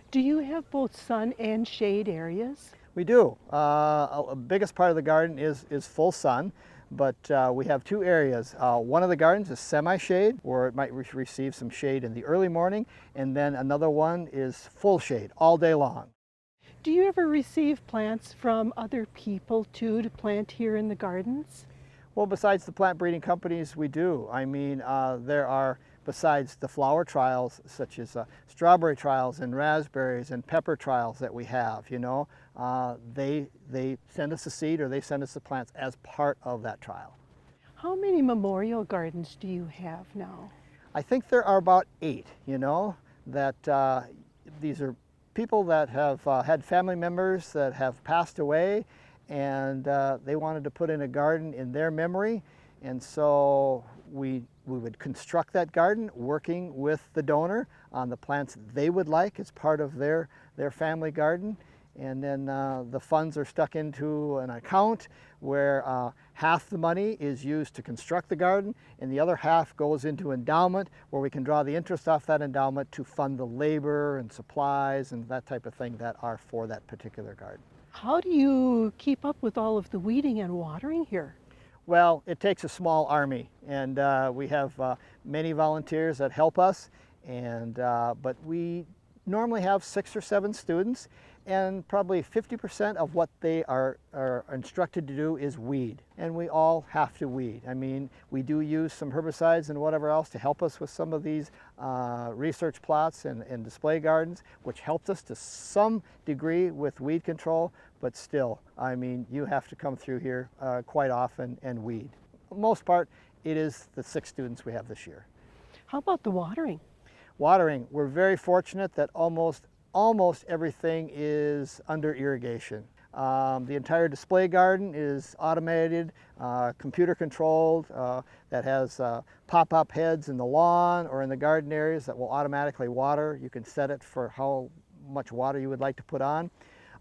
Do you have both sun and shade areas? We do. A biggest part of the garden is full sun, but we have two areas. One of the gardens is semi-shade, where it might receive some shade in the early morning, and then another one is full shade all day long. Do you ever receive plants from other people too to plant here in the gardens? Well, besides the plant breeding companies, we do. I mean, there are, besides the flower trials, such as strawberry trials and raspberries and pepper trials that we have, they send us a seed or they send us the plants as part of that trial. How many memorial gardens do you have now? I think there are about 8, that these are people that have had family members that have passed away, and they wanted to put in a garden in their memory, and so we would construct that garden working with the donor on the plants they would like as part of their family garden. And then the funds are stuck into an account where half the money is used to construct the garden and the other half goes into endowment, where we can draw the interest off that endowment to fund the labor and supplies and that type of thing that are for that particular garden. How do you keep up with all of the weeding and watering here? Well, it takes a small army, and we have many volunteers that help us, and but we normally have 6 or 7 students, and probably 50% of what they are instructed to do is weed, and we all have to weed. I mean, we do use some herbicides and whatever else to help us with some of these research plots and display gardens, which helps us to some degree with weed control, but still, I mean, you have to come through here quite often and weed. For the most part, it is the 6 students we have this year. How about the watering? Watering, we're very fortunate that almost everything is under irrigation. The entire display garden is automated, computer controlled, that has pop-up heads in the lawn or in the garden areas that will automatically water. You can set it for how much water you would like to put on.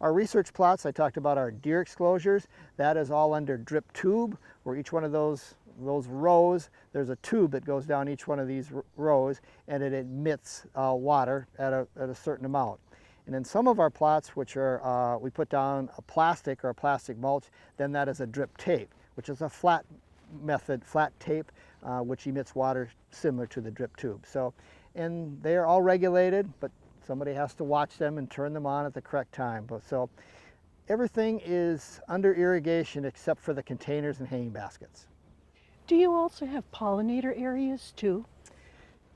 Our research plots, I talked about our deer exclosures, that is all under drip tube, where each one of those rows, there's a tube that goes down each one of these rows, and it emits water at a certain amount. And in some of our plots, which are, we put down a plastic or a plastic mulch, then that is a drip tape, which is a flat tape, which emits water similar to the drip tube. So, and they are all regulated, but somebody has to watch them and turn them on at the correct time. So everything is under irrigation except for the containers and hanging baskets. Do you also have pollinator areas too?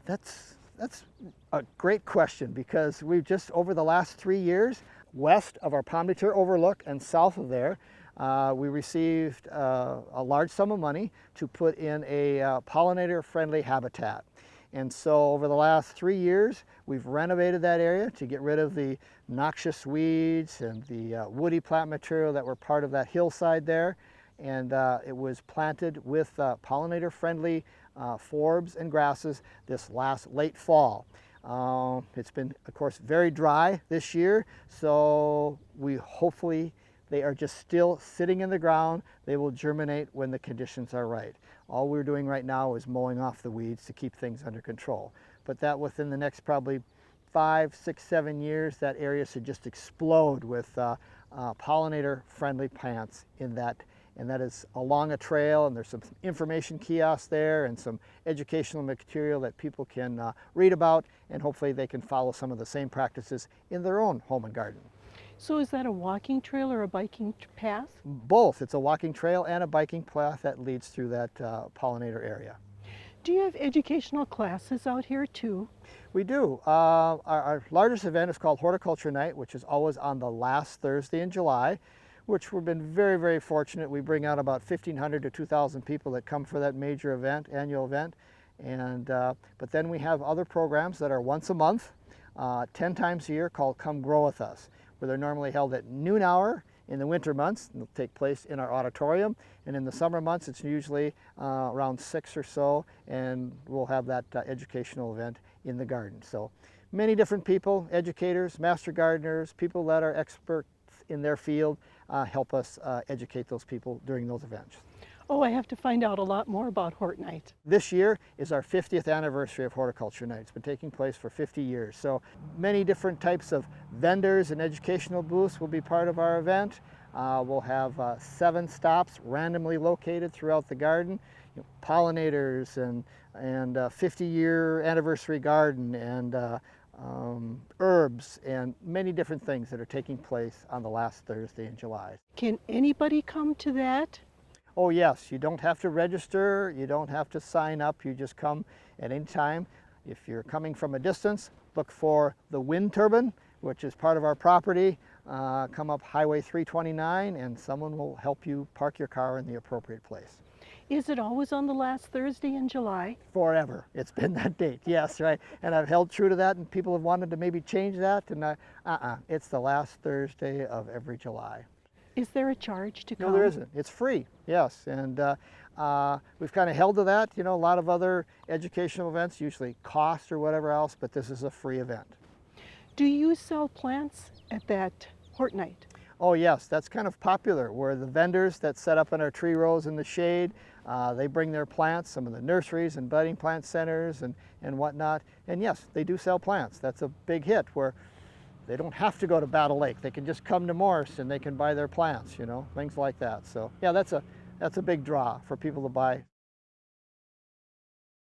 That's a great question, because we've just, over the last 3 years, west of our Pomme de Terre overlook and south of there, we received a large sum of money to put in a pollinator-friendly habitat. And so over the last 3 years, we've renovated that area to get rid of the noxious weeds and the woody plant material that were part of that hillside there. And it was planted with pollinator-friendly forbs and grasses this late fall. It's been, of course, very dry this year, so hopefully they are just still sitting in the ground. They will germinate when the conditions are right. All we're doing right now is mowing off the weeds to keep things under control. But that within the next probably 5, 6, 7 years, that area should just explode with pollinator-friendly plants in that. And that is along a trail, and there's some information kiosks there and some educational material that people can read about, and hopefully they can follow some of the same practices in their own home and garden. So is that a walking trail or a biking path? Both. It's a walking trail and a biking path that leads through that pollinator area. Do you have educational classes out here too? We do. Our largest event is called Horticulture Night, which is always on the last Thursday in July, which we've been very, very fortunate. We bring out about 1,500 to 2,000 people that come for that major event, annual event. And, but then we have other programs that are once a month, 10 times a year, called Come Grow With Us, where they're normally held at noon hour in the winter months. They'll take place in our auditorium. And in the summer months, it's usually around 6 or so, and we'll have that educational event in the garden. So many different people, educators, master gardeners, people that are experts in their field, help us educate those people during those events. Oh, I have to find out a lot more about Hort Night. This year is our 50th anniversary of Horticulture Night. It's been taking place for 50 years. So many different types of Vendors and educational booths will be part of our event. We'll have 7 stops randomly located throughout the garden. Pollinators and 50-year anniversary garden and herbs and many different things that are taking place on the last Thursday in July. Can anybody come to that? Oh yes, you don't have to register, you don't have to sign up, you just come at any time. If you're coming from a distance, look for the wind turbine, which is part of our property. Come up Highway 329 and someone will help you park your car in the appropriate place. Is it always on the last Thursday in July? Forever. It's been that date, yes, right. And I've held true to that, and people have wanted to maybe change that, and it's the last Thursday of every July. Is there a charge to come? No, there isn't. It's free, yes. And we've kind of held to that. You know, a lot of other educational events usually cost or whatever else, but this is a free event. Do you sell plants at that Hort Night? Oh yes, that's kind of popular, where the vendors that set up in our tree rows in the shade, they bring their plants, some of the nurseries and budding plant centers and whatnot. And yes, they do sell plants. That's a big hit where they don't have to go to Battle Lake. They can just come to Morris and they can buy their plants, you know, things like that. So yeah, that's a big draw for people to buy